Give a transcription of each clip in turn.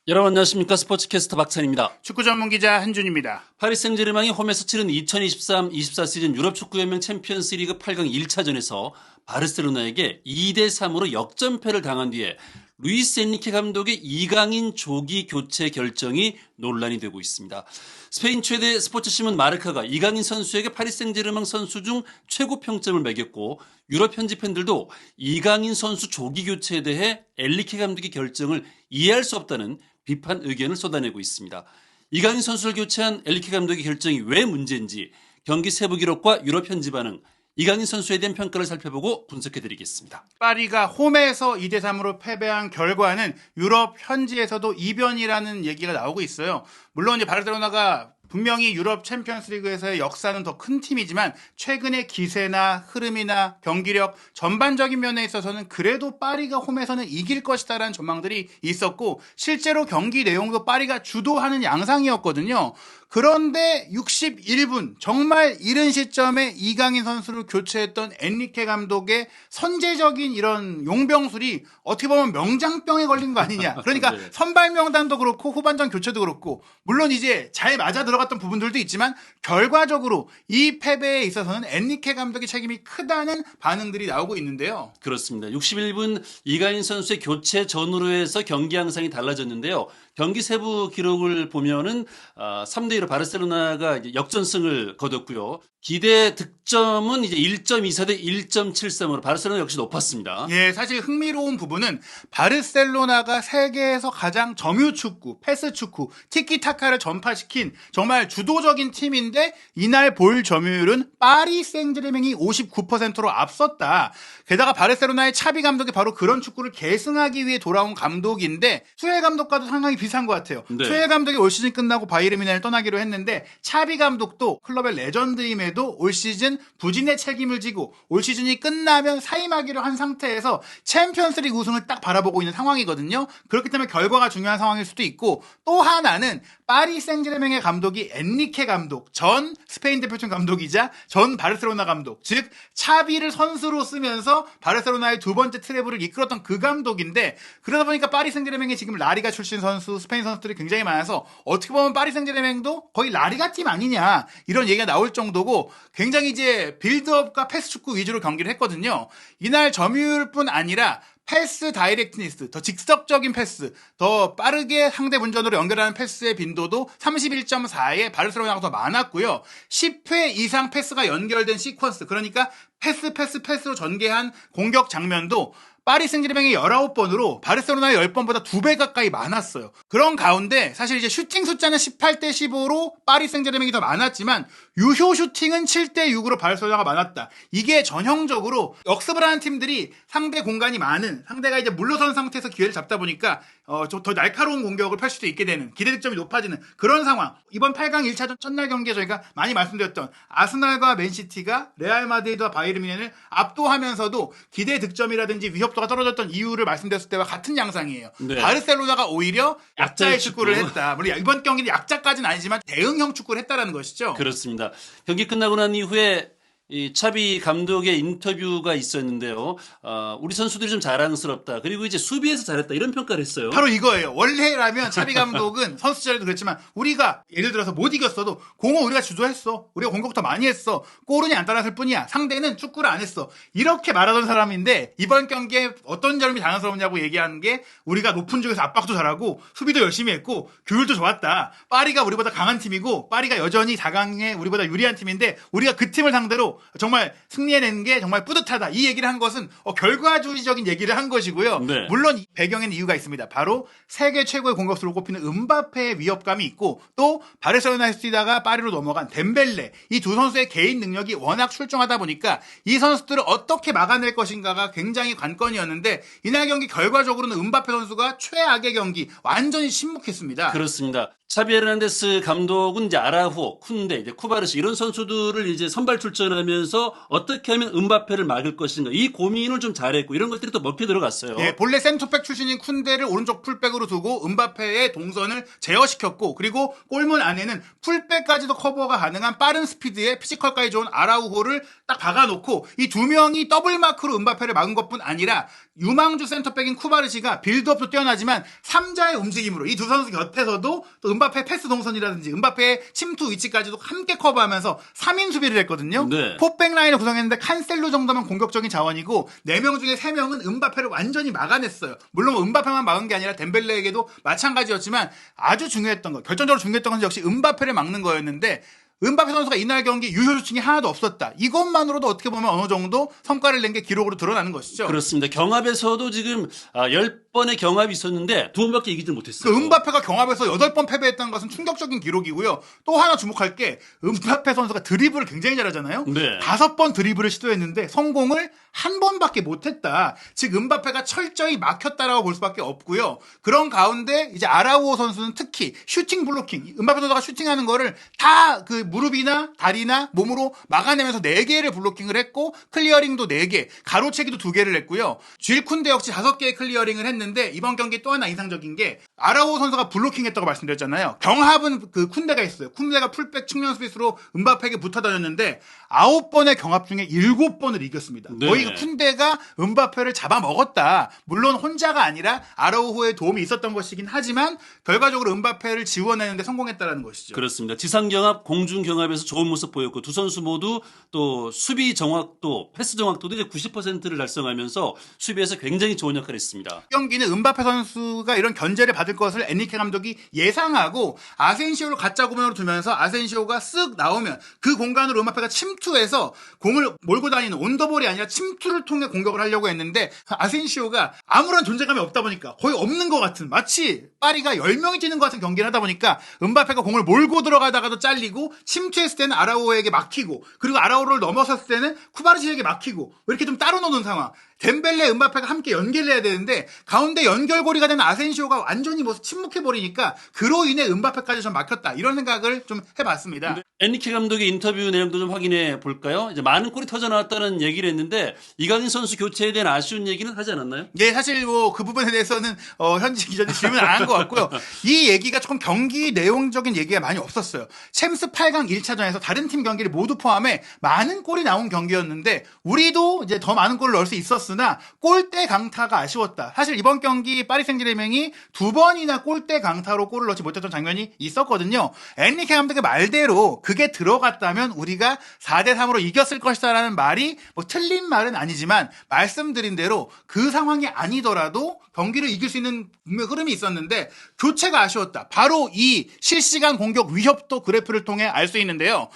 여러분 안녕하십니까. 스포츠캐스터 박찬입니다. 축구 전문 기자 한준입니다. 파리 생제르맹이 홈에서 치른 2023-24 시즌 유럽축구연맹 챔피언스리그 8강 1차전에서 바르셀로나에게 2대3으로 역전패를 당한 뒤에 루이스 엔리케 감독의 이강인 조기 교체 결정이 논란이 되고 있습니다. 스페인 최대 스포츠 신문 마르카가 이강인 선수에게 파리 생제르맹 선수 중 최고 평점을 매겼고, 유럽 현지 팬들도 이강인 선수 조기 교체에 대해 엔리케 감독의 결정을 이해할 수 없다는 비판 의견을 쏟아내고 있습니다. 이강인 선수를 교체한 엔리케 감독의 결정이 왜 문제인지, 경기 세부 기록과 유럽 현지 반응, 이강인 선수에 대한 평가를 살펴보고 분석해드리겠습니다. 파리가 홈에서 2대3으로 패배한 결과는 유럽 현지에서도 이변이라는 얘기가 나오고 있어요. 물론 이제 바르셀로나가 분명히 유럽 챔피언스리그에서의 역사는 더 큰 팀이지만 최근의 기세나 흐름이나 경기력 전반적인 면에 있어서는 그래도 파리가 홈에서는 이길 것이다라는 전망들이 있었고, 실제로 경기 내용도 파리가 주도하는 양상이었거든요. 그런데 61분 정말 이른 시점에 이강인 선수를 교체했던 엔리케 감독의 선제적인 이런 용병술이 어떻게 보면 명장병에 걸린 거 아니냐. 그러니까 네. 선발 명단도 그렇고 후반전 교체도 그렇고, 물론 이제 잘 맞아 들어갔던 부분들도 있지만 결과적으로 이 패배에 있어서는 엔리케 감독의 책임이 크다는 반응들이 나오고 있는데요. 그렇습니다. 61분 이강인 선수의 교체 전후로 해서 경기 양상이 달라졌는데요. 경기 세부 기록을 보면은 3대1로 바르셀로나가 이제 역전승을 거뒀고요. 기대 득점은 이제 1.24 대 1.73으로 바르셀로나 역시 높았습니다. 예, 사실 흥미로운 부분은 바르셀로나가 세계에서 가장 점유 축구, 패스 축구, 티키타카를 전파시킨 정말 주도적인 팀인데, 이날 볼 점유율은 파리 생제르맹이 59%로 앞섰다. 게다가 바르셀로나의 차비 감독이 바로 그런 축구를 계승하기 위해 돌아온 감독인데, 수엘 감독과도 상당히 비슷한 것 같아요. 네. 수엘 감독이 올 시즌 끝나고 바이에른 뮌헨을 떠나기로 했는데, 차비 감독도 클럽의 레전드임에도 올 시즌 부진의 책임을 지고 올 시즌이 끝나면 사임하기로 한 상태에서 챔피언스리그 우승을 딱 바라보고 있는 상황이거든요. 그렇기 때문에 결과가 중요한 상황일 수도 있고, 또 하나는 파리 생제르맹의 감독이 엔리케 감독, 전 스페인 대표팀 감독이자 전 바르셀로나 감독, 즉 차비를 선수로 쓰면서 바르셀로나의 두 번째 트래블을 이끌었던 그 감독인데, 그러다 보니까 파리 생제르맹에 지금 라리가 출신 선수, 스페인 선수들이 굉장히 많아서 어떻게 보면 파리 생제르맹도 거의 라리가 팀 아니냐 이런 얘기가 나올 정도고, 굉장히 이제 빌드업과 패스 축구 위주로 경기를 했거든요. 이날 점유율뿐 아니라 패스 다이렉트니스, 더 직접적인 패스, 더 빠르게 상대 문전으로 연결하는 패스의 빈도도 31.4에 바르셀로나가 더 많았고요. 10회 이상 패스가 연결된 시퀀스, 그러니까 패스로 전개한 공격 장면도 파리 생제르맹의 19번으로 바르셀로나의 10번보다 2배 가까이 많았어요. 그런 가운데 사실 이제 슈팅 숫자는 18대 15로 파리 생제르맹이 더 많았지만 유효 슈팅은 7대 6으로 바르셀로나가 많았다. 이게 전형적으로 역습을 하는 팀들이 상대 공간이 많은, 상대가 이제 물러선 상태에서 기회를 잡다 보니까 좀 더 날카로운 공격을 펼칠 수 있게 되는, 기대 득점이 높아지는 그런 상황. 이번 8강 1차전 첫날 경기에 저희가 많이 말씀드렸던 아스날과 맨시티가 레알 마드리드와 바이에른 뮌헨을 압도하면서도 기대 득점이라든지 위협도가 떨어졌던 이유를 말씀드렸을 때와 같은 양상이에요. 네. 바르셀로나가 오히려 약자의 축구를 축구. 했다. 물론 이번 경기는 약자까지는 아니지만 대응형 축구를 했다라는 것이죠. 그렇습니다. 경기 끝나고 난 이후에 이 차비 감독의 인터뷰가 있었는데요. 우리 선수들이 좀 자랑스럽다. 그리고 이제 수비에서 잘했다. 이런 평가를 했어요. 바로 이거예요. 원래라면 차비 감독은 선수 시절에도 그랬지만, 우리가 예를 들어서 못 이겼어도 공을 우리가 주도했어, 우리가 공격 더 많이 했어, 골은이 안 따랐을 뿐이야, 상대는 축구를 안 했어, 이렇게 말하던 사람인데, 이번 경기에 어떤 점이 자랑스럽냐고 얘기하는 게, 우리가 높은 쪽에서 압박도 잘하고 수비도 열심히 했고 규율도 좋았다, 파리가 우리보다 강한 팀이고 파리가 여전히 4강에 우리보다 유리한 팀인데 우리가 그 팀을 상대로 정말 승리해낸 게 정말 뿌듯하다, 이 얘기를 한 것은 결과주의적인 얘기를 한 것이고요. 네. 물론 이 배경에는 이유가 있습니다. 바로 세계 최고의 공격수로 꼽히는 음바페의 위협감이 있고, 또 바르셀로나에서 뛰다가 파리로 넘어간 덴벨레, 이 두 선수의 개인 능력이 워낙 출중하다 보니까 이 선수들을 어떻게 막아낼 것인가가 굉장히 관건이었는데, 이날 경기 결과적으로는 음바페 선수가 최악의 경기, 완전히 침묵했습니다. 그렇습니다. 차비 에르난데스 감독은 이제 아라후, 쿤데, 이제 쿠바르시 이런 선수들을 이제 선발 출전하면서 어떻게 하면 음바페를 막을 것인가 이 고민을 좀 잘했고 이런 것들이 또 먹혀 들어갔어요. 예, 본래 센터백 출신인 쿤데를 오른쪽 풀백으로 두고 음바페의 동선을 제어시켰고 그리고 골문 안에는 풀백까지도 커버가 가능한 빠른 스피드에 피지컬까지 좋은 아라우호를 딱 박아놓고 이 두 명이 더블 마크로 음바페를 막은 것뿐 아니라 유망주 센터백인 쿠바르시가 빌드업도 뛰어나지만 3자의 움직임으로 이 두 선수 곁에서도 또 음바페 패스 동선이라든지 음바페의 침투 위치까지도 함께 커버하면서 3인 수비를 했거든요. 네. 포백 라인을 구성했는데 칸셀로 정도면 공격적인 자원이고 4명 중에 3명은 음바페를 완전히 막아냈어요. 물론 음바페만 막은 게 아니라 덴벨레에게도 마찬가지였지만 아주 중요했던 거, 결정적으로 중요했던 건 역시 음바페를 막는 거였는데 음바페 선수가 이날 경기 유효 조칭이 하나도 없었다. 이것만으로도 어떻게 보면 어느 정도 성과를 낸 게 기록으로 드러나는 것이죠. 그렇습니다. 경합에서도 지금 10번의 경합이 있었는데 2번밖에 이기지 못했어요. 그 음바페가 경합에서 8번 패배했다는 것은 충격적인 기록이고요. 또 하나 주목할 게 음바페 선수가 드리블을 굉장히 잘하잖아요. 네. 5번 드리블을 시도했는데 성공을 한 번밖에 못했다. 즉 음바페가 철저히 막혔다라고 볼 수밖에 없고요. 그런 가운데 이제 아라우오 선수는 특히 슈팅 블로킹, 음바페 선수가 슈팅하는 거를 다 그 무릎이나 다리나 몸으로 막아내면서 4개를 블로킹을 했고 클리어링도 4개, 가로채기도 2개를 했고요. 쥘 쿤데 역시 5개의 클리어링을 했는데 이번 경기 또 하나 인상적인 게 아라우오 선수가 블로킹했다고 말씀드렸잖아요. 경합은 그 쿤데가 있어요. 쿤데가 풀백 측면 스피스로 음바페에게 붙어 다녔는데 9번의 경합 중에 7번을 이겼습니다. 네. 거의 그 쿤데가 음바페를 잡아먹었다. 물론 혼자가 아니라 아라우호의 도움이 있었던 것이긴 하지만 결과적으로 음바페를 지원하는데 성공했다는 것이죠. 그렇습니다. 지상경합, 공중경합에서 좋은 모습 보였고 두 선수 모두 또 수비 정확도, 패스 정확도도 이제 90%를 달성하면서 수비에서 굉장히 좋은 역할을 했습니다. 경기는 음바페 선수가 이런 견제를 받을 것을 엔리케 감독이 예상하고 아센시오를 가짜 구면으로 두면서 아센시오가 쓱 나오면 그 공간으로 음바페가 침투해서 공을 몰고 다니는 온더볼이 아니라 침투를 통해 공격을 하려고 했는데 아센시오가 아무런 존재감이 없다 보니까 거의 없는 것 같은 마치 파리가 10명이 뛰는 것 같은 경기를 하다 보니까 음바페가 공을 몰고 들어가다가도 잘리고 침투했을 때는 아라우오에게 막히고 그리고 아라우오를 넘어섰을 때는 쿠바르시에게 막히고 이렇게 좀 따로 노는 상황. 덴벨레, 음바페가 함께 연결을 해야 되는데 가운데 연결고리가 되는 아센시오가 완전히 침묵해버리니까 그로 인해 음바페까지 좀 막혔다. 이런 생각을 좀 해봤습니다. 엔리케 감독의 인터뷰 내용도 좀 확인해 볼까요? 이제 많은 골이 터져 나왔다는 얘기를 했는데 이강인 선수 교체에 대한 아쉬운 얘기는 하지 않았나요? 예, 사실 뭐 그 부분에 대해서는 현지 기자들이 질문 안 한 것 같고요. 이 얘기가 조금 경기 내용적인 얘기가 많이 없었어요. 챔스 8강 1차전에서 다른 팀 경기를 모두 포함해 많은 골이 나온 경기였는데 우리도 이제 더 많은 골을 넣을 수 있었으나 골대 강타가 아쉬웠다. 사실 이번 경기 파리 생제르맹이 2번이나 골대 강타로 골을 넣지 못했던 장면이 있었거든요. 엔리케 감독의 말대로 그게 들어갔다면 우리가 4대3으로 이겼을 것이다라는 말이 뭐 틀린 말은 아니지만 말씀드린 대로 그 상황이 아니더라도 경기를 이길 수 있는 분명 흐름이 있었는데 교체가 아쉬웠다. 바로 이 실시간 공격 위협도 그래프를 통해 알 수 있는데요.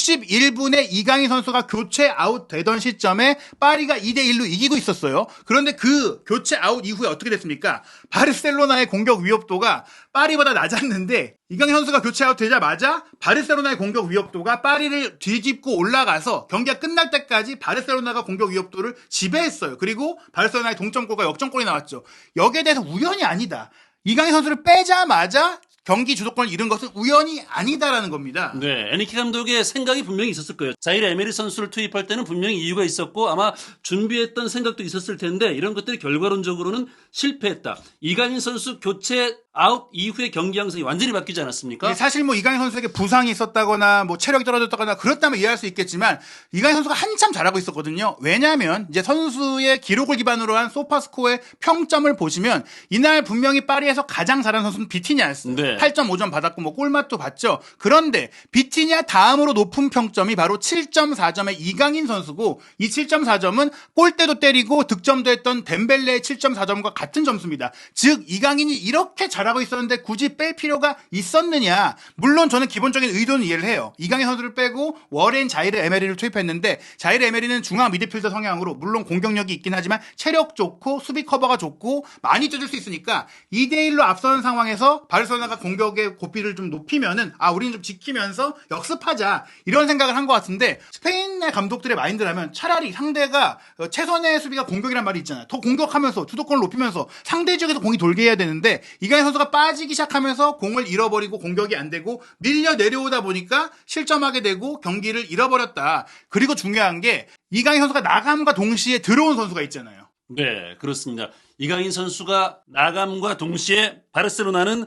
61분에 이강인 선수가 교체 아웃 되던 시점에 파리가 2대1로 이기고 있었어요. 그런데 그 교체 아웃 이후에 어떻게 됐습니까? 바르셀로나의 공격 위협도가 파리보다 낮았는데 이강인 선수가 교체 아웃 되자마자 바르셀로나의 공격 위협도가 파리를 뒤집고 올라가서 경기가 끝날 때까지 바르셀로나가 공격 위협도를 지배했어요. 그리고 바르셀로나의 동점골과 역전골이 나왔죠. 여기에 대해서 우연이 아니다. 이강인 선수를 빼자마자 경기 주도권을 잃은 것은 우연이 아니다라는 겁니다. 네, 엔리케 감독의 생각이 분명히 있었을 거예요. 자이르 에메리 선수를 투입할 때는 분명히 이유가 있었고 아마 준비했던 생각도 있었을 텐데 이런 것들이 결과론적으로는 실패했다. 이강인 선수 교체 아웃 이후의 경기 양상이 완전히 바뀌지 않았습니까? 사실 뭐 이강인 선수에게 부상이 있었다거나 뭐 체력이 떨어졌다거나 그렇다면 이해할 수 있겠지만 이강인 선수가 한참 잘하고 있었거든요. 왜냐하면 이제 선수의 기록을 기반으로 한 소파스코어의 평점을 보시면 이날 분명히 파리에서 가장 잘한 선수는 비티냐였어요. 네. 8.5점 받았고 뭐 골맛도 봤죠. 그런데 비티냐 다음으로 높은 평점이 바로 7.4점의 이강인 선수고 이 7.4점은 골대도 때리고 득점도 했던 덴벨레의 7.4점과 같은 점수입니다. 즉 이강인이 이렇게 잘하고 있었는데 굳이 뺄 필요가 있었느냐. 물론 저는 기본적인 의도는 이해를 해요. 이강인 선수를 빼고 워렌 자이르 에메리를 투입했는데 자이르 에메리는 중앙 미드필더 성향으로 물론 공격력이 있긴 하지만 체력 좋고 수비 커버가 좋고 많이 뜯을 수 있으니까 2대1로 앞서는 상황에서 바르셀로나가 공격의 고삐를 좀 높이면은 우리는 좀 지키면서 역습하자 이런 생각을 한 것 같은데 스페인의 감독들의 마인드라면 차라리 상대가 최선의 수비가 공격이란 말이 있잖아요. 더 공격하면서 주도권을 높이면서 상대 지역에서 공이 돌게 해야 되는데 이강인 선수가 빠지기 시작하면서 공을 잃어버리고 공격이 안 되고 밀려 내려오다 보니까 실점하게 되고 경기를 잃어버렸다. 그리고 중요한 게 이강인 선수가 나감과 동시에 들어온 선수가 있잖아요. 네, 그렇습니다. 이강인 선수가 나감과 동시에 바르셀로나는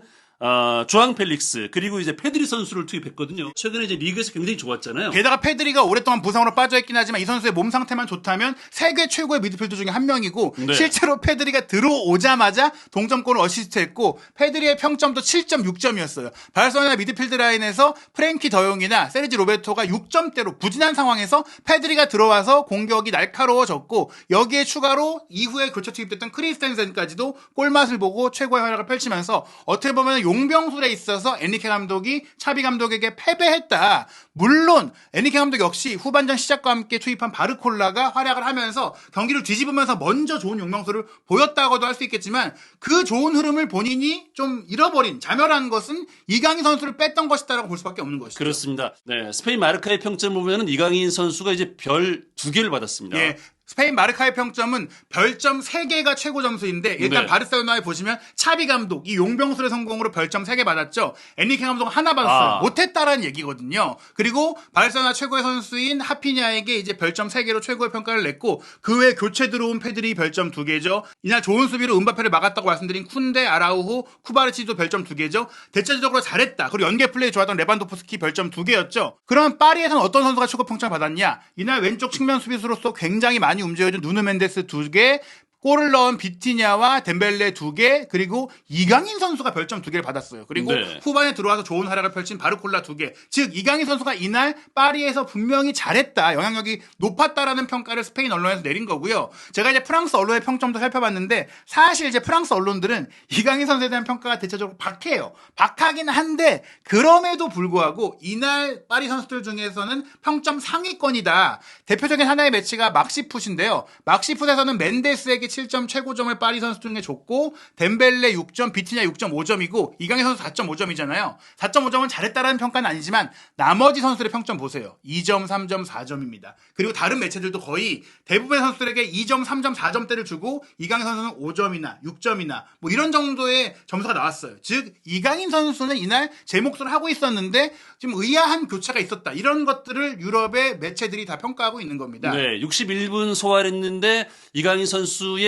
조앙 펠릭스 그리고 이제 페드리 선수를 투입했거든요. 최근에 이제 리그에서 굉장히 좋았잖아요. 게다가 페드리가 오랫동안 부상으로 빠져있긴 하지만 이 선수의 몸 상태만 좋다면 세계 최고의 미드필더 중에 한 명이고 네. 실제로 페드리가 들어오자마자 동점골을 어시스트했고 페드리의 평점도 7.6점이었어요. 바르셀로나 미드필드 라인에서 프랭키 더용이나 세르지 로베토가 6점대로 부진한 상황에서 페드리가 들어와서 공격이 날카로워졌고 여기에 추가로 이후에 교체 투입됐던 크리스텐센까지도 골맛을 보고 최고의 활약을 펼치면서 어떻게 보면 용병술에 있어서 엔리케 감독이 차비 감독에게 패배했다. 물론 엔리케 감독 역시 후반전 시작과 함께 투입한 바르콜라가 활약을 하면서 경기를 뒤집으면서 먼저 좋은 용병술을 보였다고도 할 수 있겠지만 그 좋은 흐름을 본인이 좀 잃어버린 자멸한 것은 이강인 선수를 뺐던 것이다라고 볼 수밖에 없는 것이죠. 그렇습니다. 네, 스페인 마르카의 평점 보면은 이강인 선수가 이제 별 2개를 받았습니다. 예. 스페인 마르카의 평점은 별점 3개가 최고 점수인데 일단 네. 바르셀로나에 보시면 차비 감독 이 용병술의 성공으로 별점 3개 받았죠. 엔리케 감독은 하나 받았어요. 못했다라는 얘기거든요. 그리고 바르셀로나 최고의 선수인 하피냐에게 이제 별점 3개로 최고의 평가를 냈고 그 외에 교체 들어온 페드리 별점 2개죠. 이날 좋은 수비로 은바페를 막았다고 말씀드린 쿤데, 아라우호, 쿠바르치도 별점 2개죠. 대체적으로 잘했다. 그리고 연계 플레이 좋았던 레반도프스키 별점 2개였죠. 그럼 파리에서는 어떤 선수가 최고 평점을 받았냐? 이날 왼쪽 측면 수비수로서 굉장히 많이 움직여준 누누 멘데스 2개, 골을 넣은 비티냐와 덴벨레 2개, 그리고 이강인 선수가 별점 2개를 받았어요. 그리고 네. 후반에 들어와서 좋은 활약을 펼친 바르콜라 2개. 즉 이강인 선수가 이날 파리에서 분명히 잘했다, 영향력이 높았다라는 평가를 스페인 언론에서 내린 거고요. 제가 이제 프랑스 언론의 평점도 살펴봤는데 사실 이제 프랑스 언론들은 이강인 선수에 대한 평가가 대체적으로 박해요. 박하긴 한데 그럼에도 불구하고 이날 파리 선수들 중에서는 평점 상위권이다. 대표적인 하나의 매치가 막시풋인데요. 막시풋에서는 멘데스에게 7점 최고점을 파리 선수 중에 줬고 덴벨레 6점, 비티냐 6.5점이고 이강인 선수 4.5점이잖아요. 4.5점은 잘했다라는 평가는 아니지만 나머지 선수들의 평점 보세요. 2점, 3점, 4점입니다. 그리고 다른 매체들도 거의 대부분의 선수들에게 2점, 3점, 4점대를 주고 이강인 선수는 5점이나 6점이나 뭐 이런 정도의 점수가 나왔어요. 즉 이강인 선수는 이날 제 몫을 하고 있었는데 좀 의아한 교차가 있었다. 이런 것들을 유럽의 매체들이 다 평가하고 있는 겁니다. 네, 61분 소화했는데 이강인 선수의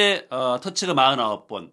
터치가 49번,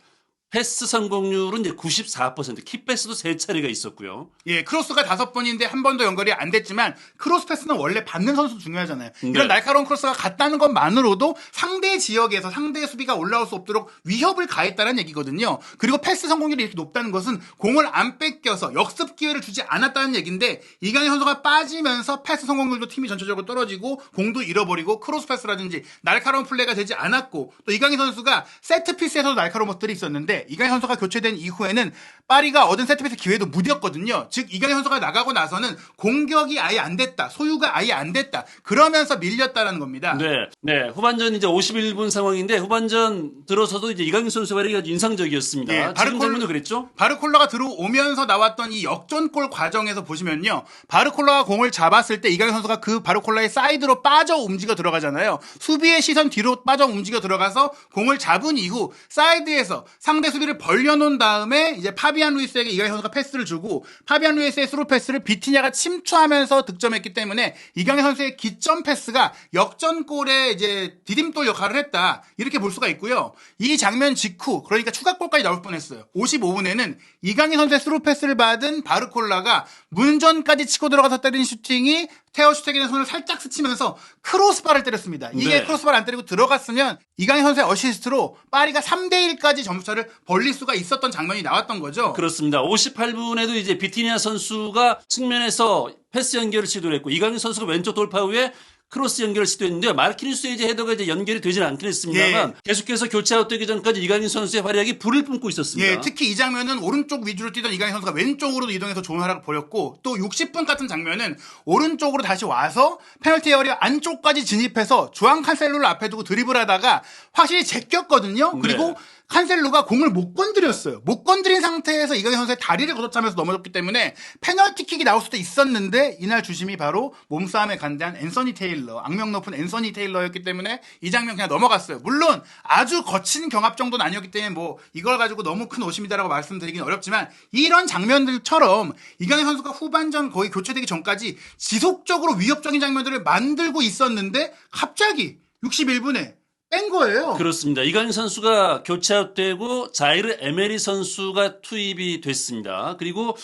패스 성공률은 이제 94%, 킥패스도 3차례가 있었고요. 예, 크로스가 5번인데 한 번도 연결이 안 됐지만 크로스 패스는 원래 받는 선수 중요하잖아요. 네. 이런 날카로운 크로스가 갔다는 것만으로도 상대 지역에서 상대의 수비가 올라올 수 없도록 위협을 가했다는 얘기거든요. 그리고 패스 성공률이 이렇게 높다는 것은 공을 안 뺏겨서 역습 기회를 주지 않았다는 얘기인데 이강인 선수가 빠지면서 패스 성공률도 팀이 전체적으로 떨어지고 공도 잃어버리고 크로스 패스라든지 날카로운 플레이가 되지 않았고 또 이강인 선수가 세트피스에서도 날카로운 것들이 있었는데 이강인 선수가 교체된 이후에는 파리가 얻은 세트피스 기회도 무디었거든요. 즉 이강인 선수가 나가고 나서는 공격이 아예 안 됐다. 소유가 아예 안 됐다. 그러면서 밀렸다라는 겁니다. 네. 후반전 이제 51분 상황인데 후반전 들어서도 이제 이강인 선수의 활약이 아주 인상적이었습니다. 예, 지금 장면도 그랬죠? 바르콜라가 들어오면서 나왔던 이 역전골 과정에서 보시면요. 바르콜라가 공을 잡았을 때 이강인 선수가 그 바르콜라의 사이드로 빠져 움직여 들어가잖아요. 수비의 시선 뒤로 빠져 움직여 들어가서 공을 잡은 이후 사이드에서 상대 수비를 벌려놓은 다음에 이제 파비안 루이스에게 이강인 선수가 패스를 주고 파비안 루이스의 스루 패스를 비티냐가 침투하면서 득점했기 때문에 이강인 선수의 기점 패스가 역전골의 이제 디딤돌 역할을 했다. 이렇게 볼 수가 있고요. 이 장면 직후 그러니까 추가골까지 나올 뻔했어요. 55분에는 이강인 선수의 스루 패스를 받은 바르콜라가 문전까지 치고 들어가서 때린 슈팅이 테오 슈테겐의 손을 살짝 스치면서 크로스바를 때렸습니다. 이게 네. 크로스바를 안 때리고 들어갔으면 이강인 선수의 어시스트로 파리가 3대1까지 점수차를 벌릴 수가 있었던 장면이 나왔던 거죠. 그렇습니다. 58분에도 이제 비티니아 선수가 측면에서 패스 연결을 시도를 했고 이강인 선수가 왼쪽 돌파 후에 크로스 연결을 시도했는데요. 마르키뉴스의 이제 헤더가 이제 연결이 되지는 않긴 했습니다만 계속해서 교체 아웃되기 전까지 이강인 선수의 활약이 불을 뿜고 있었습니다. 예, 특히 이 장면은 오른쪽 위주로 뛰던 이강인 선수가 왼쪽으로 이동해서 좋은 활약을 보였고 또 60분 같은 장면은 오른쪽으로 다시 와서 페널티 에어리어 안쪽까지 진입해서 주앙 칸셀로를 앞에 두고 드리블하다가 확실히 제꼈거든요. 그리고 칸셀로가 공을 못 건드렸어요. 못 건드린 상태에서 이강인 선수의 다리를 걷어차면서 넘어졌기 때문에 페널티킥이 나올 수도 있었는데 이날 주심이 바로 몸싸움에 관대한 앤서니 테일러, 악명 높은 앤서니 테일러였기 때문에 이 장면 그냥 넘어갔어요. 물론 아주 거친 경합 정도는 아니었기 때문에 뭐 이걸 가지고 너무 큰 오심이다라고 말씀드리긴 어렵지만 이런 장면들처럼 이강인 선수가 후반전 거의 교체되기 전까지 지속적으로 위협적인 장면들을 만들고 있었는데 갑자기 61분에 뺀 거예요. 그렇습니다. 이강인 선수가 교체되고 자이르 에메리 선수가 투입이 됐습니다. 그리고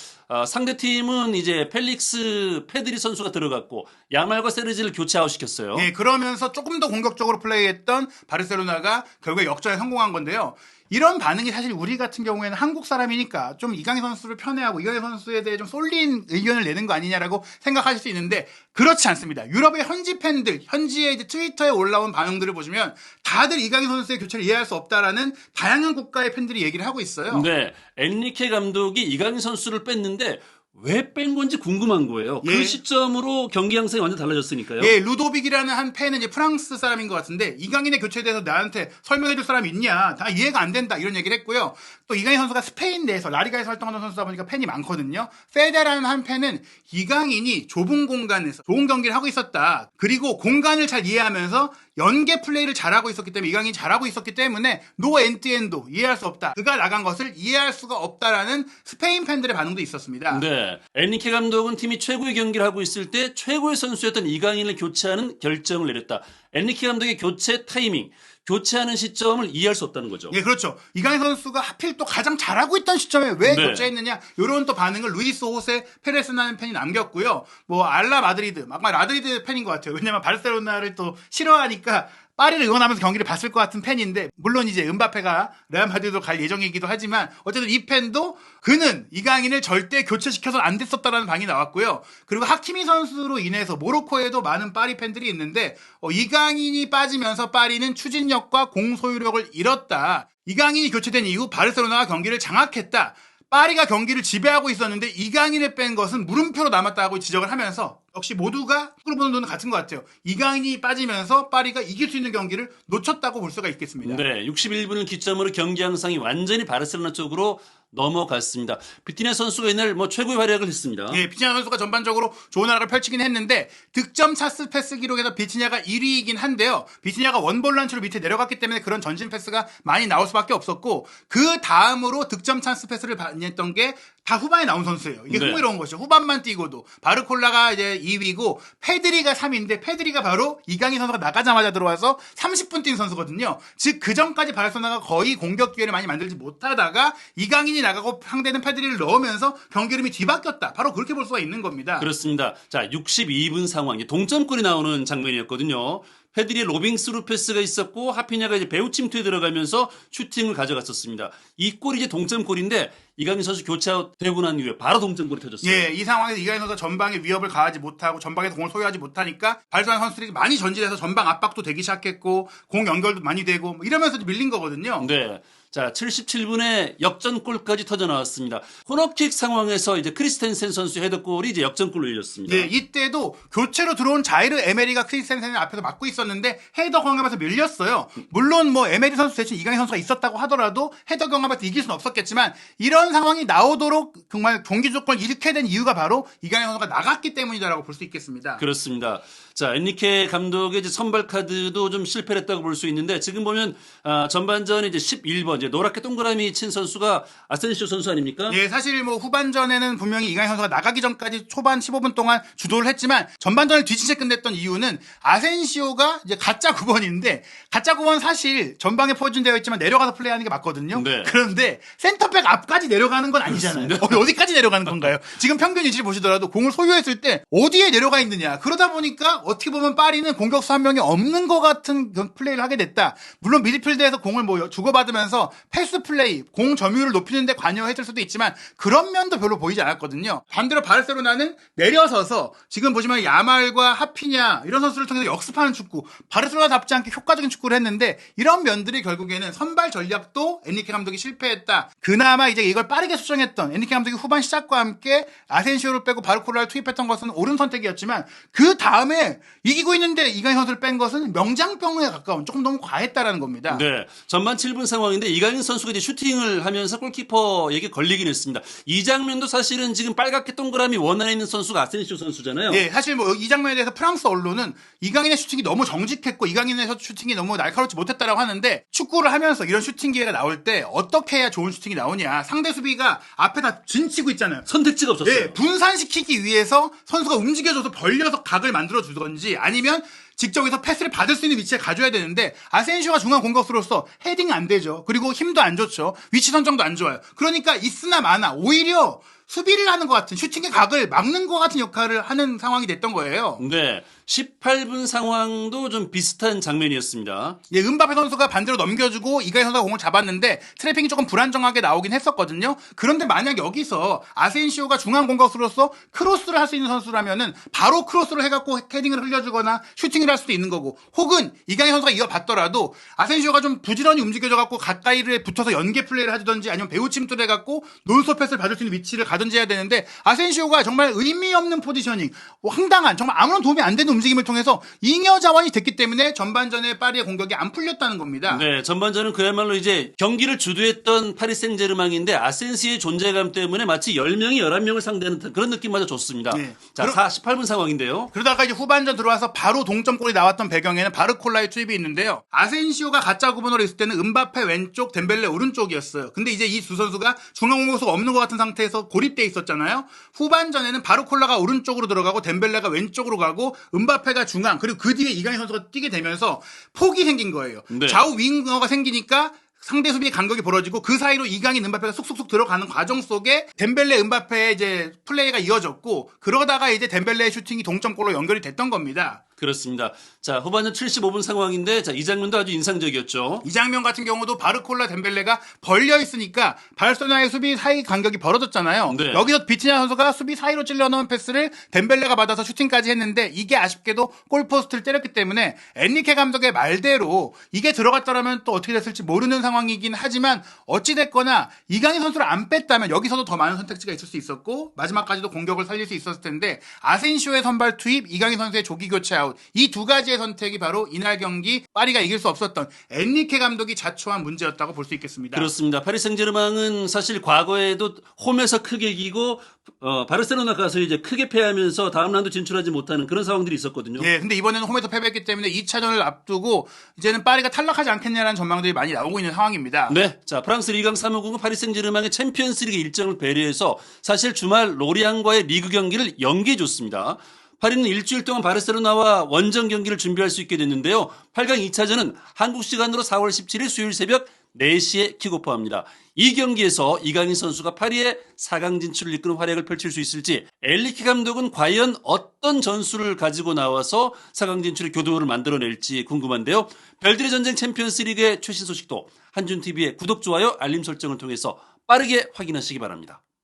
상대팀은 이제 펠릭스 페드리 선수가 들어갔고 야말과 세르지를 교체 아웃시켰어요. 예, 그러면서 조금 더 공격적으로 플레이했던 바르셀로나가 결국에 역전에 성공한 건데요. 이런 반응이 사실 우리 같은 경우에는 한국 사람이니까 좀 이강인 선수를 편애하고 이강인 선수에 대해 좀 쏠린 의견을 내는 거 아니냐라고 생각하실 수 있는데 그렇지 않습니다. 유럽의 현지 팬들, 현지의 이제 트위터에 올라온 반응들을 보시면 다들 이강인 선수의 교체를 이해할 수 없다라는 다양한 국가의 팬들이 얘기를 하고 있어요. 네, 엔리케 감독이 이강인 선수를 뺐는데 왜 뺀 건지 궁금한 거예요. 예. 그 시점으로 경기 양상이 완전 달라졌으니까요. 예, 루도빅이라는 한 팬은 이제 프랑스 사람인 것 같은데 이강인의 교체에 대해서 나한테 설명해줄 사람이 있냐? 다 이해가 안 된다 이런 얘기를 했고요. 또 이강인 선수가 스페인 내에서 라리가에서 활동하는 선수다 보니까 팬이 많거든요. 페데라는 한 팬은 이강인이 좁은 공간에서 좋은 경기를 하고 있었다. 그리고 공간을 잘 이해하면서 연계 플레이를 잘하고 있었기 때문에 이강인이 잘하고 있었기 때문에 노 엔드엔도 이해할 수 없다. 그가 나간 것을 이해할 수가 없다라는 스페인 팬들의 반응도 있었습니다. 네. 엔리케 감독은 팀이 최고의 경기를 하고 있을 때 최고의 선수였던 이강인을 교체하는 결정을 내렸다. 엔리케 감독의 교체 타이밍, 교체하는 시점을 이해할 수 없다는 거죠. 예, 그렇죠. 이강인 선수가 하필 또 가장 잘하고 있던 시점에 왜 네. 교체했느냐 이런 또 반응을 루이스 호세 페레스라는 팬이 남겼고요. 뭐 알라 마드리드, 막 라드리드 팬인 것 같아요. 왜냐면 바르셀로나를 또 싫어하니까 파리를 응원하면서 경기를 봤을 것 같은 팬인데 물론 이제 은바페가 레알 마드리드로 갈 예정이기도 하지만 어쨌든 이 팬도 그는 이강인을 절대 교체시켜서 안 됐었다라는 방이 나왔고요. 그리고 하키미 선수로 인해서 모로코에도 많은 파리 팬들이 있는데 이강인이 빠지면서 파리는 추진력과 공소유력을 잃었다. 이강인이 교체된 이후 바르셀로나가 경기를 장악했다. 파리가 경기를 지배하고 있었는데 이강인을 뺀 것은 물음표로 남았다고 지적을 하면서 역시 모두가 축구를 보는 눈은 같은 것 같아요. 이강인이 빠지면서 파리가 이길 수 있는 경기를 놓쳤다고 볼 수가 있겠습니다. 네, 61분을 기점으로 경기 양상이 완전히 바르셀로나 쪽으로 넘어갔습니다. 비티냐 선수가 이날 최고의 활약을 했습니다. 예, 비티냐 선수가 전반적으로 좋은 활약을 펼치긴 했는데 득점 차스 패스 기록에서 비티냐가 1위이긴 한데요. 비티냐가 원볼란치로 밑에 내려갔기 때문에 그런 전진 패스가 많이 나올 수밖에 없었고 그 다음으로 득점 찬스 패스를 받았던 게 다 후반에 나온 선수예요. 이게 네. 흥미로운 거죠. 후반만 뛰고도 바르콜라가 이제 2위고 페드리가 3위인데 페드리가 바로 이강인 선수가 나가자마자 들어와서 30분 뛴 선수거든요. 즉 그 전까지 바르셀로나가 거의 공격 기회를 많이 만들지 못하다가 이강인이 나가고 상대는 페드리를 넣으면서 경기 흐름이 뒤바뀌었다. 바로 그렇게 볼 수가 있는 겁니다. 그렇습니다. 자, 62분 상황, 동점골이 나오는 장면이었거든요. 페드리의 로빙 스루 패스가 있었고 하피냐가 이제 배우 침투에 들어가면서 슈팅을 가져갔었습니다. 이 골이 이제 동점골인데 이강인 선수 교체아웃 되고 난 이후에 바로 동점골이 터졌어요. 예, 이 상황에서 이강인 선수가 전방에 위협을 가하지 못하고 전방에서 공을 소유하지 못하니까 바르셀로나 선수들이 많이 전진해서 전방 압박도 되기 시작했고 공 연결도 많이 되고 이러면서 밀린 거거든요. 네. 자, 77분에 역전골까지 터져 나왔습니다. 코너킥 상황에서 이제 크리스텐센 선수의 헤더골이 이제 역전골로 이어졌습니다. 네, 이때도 교체로 들어온 자이르 에메리가 크리스텐센을 앞에서 막고 있었는데 헤더 경합에서 밀렸어요. 물론 에메리 선수 대신 이강인 선수가 있었다고 하더라도 헤더 경합에서 이길 수는 없었겠지만 이런 상황이 나오도록 정말 경기 조건을 잃게 된 이유가 바로 이강인 선수가 나갔기 때문이다라고 볼 수 있겠습니다. 그렇습니다. 자, 엔리케 감독의 이제 선발 카드도 좀 실패를 했다고 볼 수 있는데 지금 보면 전반전에 이제 11번 이제 노랗게 동그라미 친 선수가 아센시오 선수 아닙니까? 예, 사실 후반전에는 분명히 이강인 선수가 나가기 전까지 초반 15분 동안 주도를 했지만 전반전을 뒤진 채 끝냈던 이유는 아센시오가 이제 가짜 9번인데 가짜 9번 사실 전방에 포진되어 있지만 내려가서 플레이하는 게 맞거든요. 네. 그런데 센터백 앞까지 내려가는 건 아니잖아요. 어디까지 내려가는 건가요? 지금 평균 위치를 보시더라도 공을 소유했을 때 어디에 내려가 있느냐. 그러다 보니까 어떻게 보면 파리는 공격수 한 명이 없는 것 같은 플레이를 하게 됐다. 물론 미드필드에서 공을 주고받으면서 패스 플레이, 공 점유율을 높이는 데 관여했을 수도 있지만 그런 면도 별로 보이지 않았거든요. 반대로 바르셀로나는 내려서서 지금 보시면 야말과 하피냐 이런 선수를 통해서 역습하는 축구, 바르셀로나답지 않게 효과적인 축구를 했는데 이런 면들이 결국에는 선발 전략도 엔리케 감독이 실패했다. 그나마 이제 이걸 이걸 빠르게 수정했던 엔리케 감독이 후반 시작과 함께 아센시오를 빼고 바르콜라를 투입했던 것은 옳은 선택이었지만 그 다음에 이기고 있는데 이강인 선수를 뺀 것은 명장병에 가까운 조금 너무 과했다라는 겁니다. 네. 전반 7분 상황인데 이강인 선수가 이제 슈팅을 하면서 골키퍼에게 걸리긴 했습니다. 이 장면도 사실은 지금 빨갛게 동그라미 원안에 있는 선수가 아센시오 선수잖아요. 예, 사실 뭐 이 장면에 대해서 프랑스 언론은 이강인의 슈팅이 너무 정직했고 이강인의 슈팅이 너무 날카롭지 못했다라고 하는데 축구를 하면서 이런 슈팅 기회가 나올 때 어떻게 해야 좋은 슈팅이 나오냐. 상대 수비가 앞에 다 진치고 있잖아요. 선택지가 없었어요. 예, 분산시키기 위해서 선수가 움직여줘서 벌려서 각을 만들어 주던지 아니면 직접 여기서 패스를 받을 수 있는 위치에 가져야 되는데 아센시오가 중앙 공격수로서 헤딩 안 되죠. 그리고 힘도 안 좋죠. 위치 선정도 안 좋아요. 그러니까 있으나 마나 오히려 수비를 하는 것 같은 슈팅의 각을 막는 것 같은 역할을 하는 상황이 됐던 거예요. 네. 18분 상황도 좀 비슷한 장면이었습니다. 예, 은바페 선수가 반대로 넘겨주고 이강인 선수가 공을 잡았는데 트래핑이 조금 불안정하게 나오긴 했었거든요. 그런데 만약 여기서 아센시오가 중앙 공격수로서 크로스를 할 수 있는 선수라면은 바로 크로스를 해갖고 헤딩을 흘려주거나 슈팅을 할 수도 있는 거고, 혹은 이강인 선수가 이어봤더라도 아센시오가 좀 부지런히 움직여줘갖고 가까이를 붙어서 연계 플레이를 하든지 아니면 배우 침투를 해갖고 논스톱 패스를 받을 수 있는 위치를 가든지 해야 되는데 아센시오가 정말 의미 없는 포지셔닝, 황당한 정말 아무런 도움이 안 되는 움직임을 통해서 잉여 자원이 됐기 때문에 전반전에 파리의 공격이 안 풀렸다는 겁니다. 네, 전반전은 그야말로 이제 경기를 주도했던 파리 생제르맹인데 아센시의 존재감 때문에 마치 10명이 11명을 상대하는 그런 느낌마저 줬습니다. 네. 자, 48분 상황인데요. 그러다가 이제 후반전 들어와서 바로 동점골이 나왔던 배경에는 바르콜라의 투입이 있는데요. 아센시오가 가짜 구번으로 있을 때는 은바페 왼쪽, 덴벨레 오른쪽이었어요. 근데 이제 이 두 선수가 중앙 공격수가 없는 것 같은 상태에서 고립돼 있었잖아요. 후반전에는 바르콜라가 오른쪽으로 들어가고 덴벨레가 왼쪽으로 가고 은바페가 중앙, 그리고 그 뒤에 이강인 선수가 뛰게 되면서 폭이 생긴 거예요. 네. 좌우 윙어가 생기니까 상대 수비의 간격이 벌어지고 그 사이로 이강인, 은바페가 쑥쑥쑥 들어가는 과정 속에 덴벨레, 은바페의 이제 플레이가 이어졌고, 그러다가 이제 덴벨레의 슈팅이 동점골로 연결이 됐던 겁니다. 그렇습니다. 자, 후반전 75분 상황인데, 자, 이 장면도 아주 인상적이었죠. 이 장면 같은 경우도 바르콜라, 덴벨레가 벌려 있으니까 바르셀로나의 수비 사이 간격이 벌어졌잖아요. 네. 여기서 비티냐 선수가 수비 사이로 찔러 넣은 패스를 덴벨레가 받아서 슈팅까지 했는데 이게 아쉽게도 골포스트를 때렸기 때문에 엔리케 감독의 말대로 이게 들어갔더라면 또 어떻게 됐을지 모르는 상황이긴 하지만 어찌됐거나 이강인 선수를 안 뺐다면 여기서도 더 많은 선택지가 있을 수 있었고 마지막까지도 공격을 살릴 수 있었을 텐데 아센시오의 선발 투입, 이강인 선수의 조기 교체 아웃, 이 두 가지의 선택이 바로 이날 경기 파리가 이길 수 없었던 엔리케 감독이 자초한 문제였다고 볼 수 있겠습니다. 그렇습니다. 파리 생제르맹은 사실 과거에도 홈에서 크게 이기고 바르셀로나 가서 이제 크게 패하면서 다음 라운드 진출하지 못하는 그런 상황들이 있었거든요. 예, 근데 이번에는 홈에서 패배했기 때문에 2차전을 앞두고 이제는 파리가 탈락하지 않겠냐라는 전망들이 많이 나오고 있는 상황입니다. 네, 자, 프랑스 리강 사무국은 파리 생제르맹의 챔피언스리그 일정을 배려해서 사실 주말 로리앙과의 리그 경기를 연기해줬습니다. 파리는 일주일 동안 바르셀로나와 원정 경기를 준비할 수 있게 됐는데요. 8강 2차전은 한국 시간으로 4월 17일 수요일 새벽 4시에 킥오프합니다. 이 경기에서 이강인 선수가 파리의 4강 진출을 이끄는 활약을 펼칠 수 있을지, 엔리케 감독은 과연 어떤 전술을 가지고 나와서 4강 진출의 교도를 만들어낼지 궁금한데요. 별들의 전쟁 챔피언스리그의 최신 소식도 한준TV의 구독, 좋아요, 알림 설정을 통해서 빠르게 확인하시기 바랍니다.